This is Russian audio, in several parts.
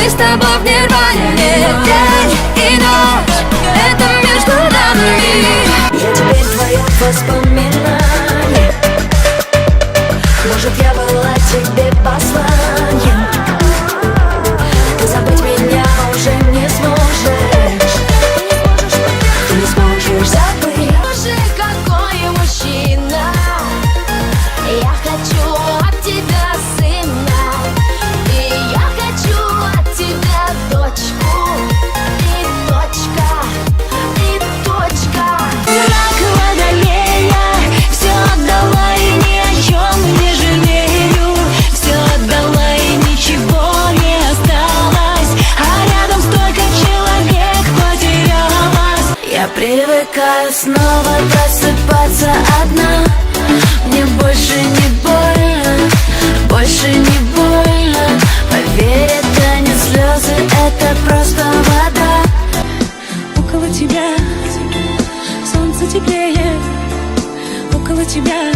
с тобой в нирване. День и ночь, это между нами. Я теперь твое воспоминание. Может, я была тебе посланием. Ты забыть меня уже не сможешь. Ты не сможешь забыть. Боже, какой мужчина. Я хочу от тебя сына. И я хочу от тебя дочку. И точка, и точка. Рак водолея, все отдала и ни о чем не жалею. Все отдала и ничего не осталось. А рядом столько человек потерялось. Я привыкаю снова просыпаться одна. Мне больше не больно, больше не больно. Поверь, это не слезы, это просто вода. Около тебя солнце теплее, около тебя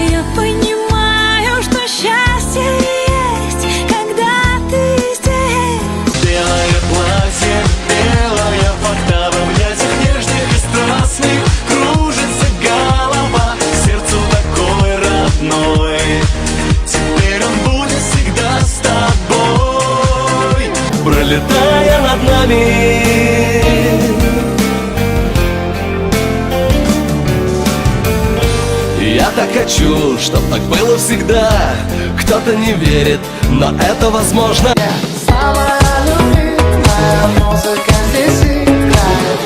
я понимаю, что счастье есть, когда ты здесь. Белое платье, белая вода, в объятиях нежных и страстных кружится голова, сердцу такой родной. Теперь он будет всегда с тобой, пролетая над нами. Я так хочу, чтоб так было всегда. Кто-то не верит, но это возможно. Самая любимая музыка здесь играет.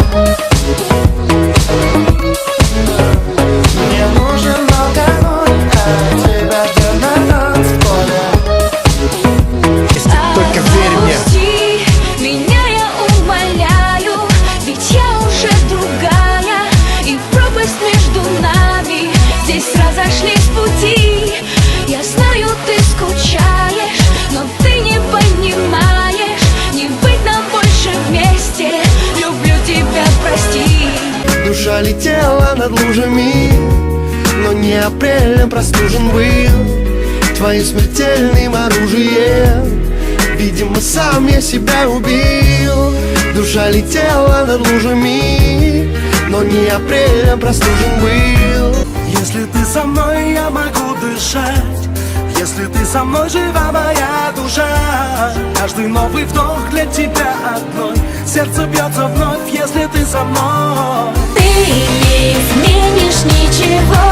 Мне нужен алкоголь, а тебя ждет на танцполе. Только верь мне. Отпусти меня, я умоляю, ведь я уже другая, и пропасть между нами. Здесь разошлись пути. Я знаю, ты скучаешь, но ты не понимаешь. Не быть нам больше вместе. Люблю тебя, прости. Душа летела над лужами, но не апрелем простужен был твоим смертельным оружием. Видимо, сам я себя убил. Душа летела над лужами, но не апрелем простужен был. Если ты со мной, я могу дышать. Если ты со мной, жива моя душа. Каждый новый вдох для тебя одной. Сердце бьется вновь, если ты со мной. Ты не изменишь ничего.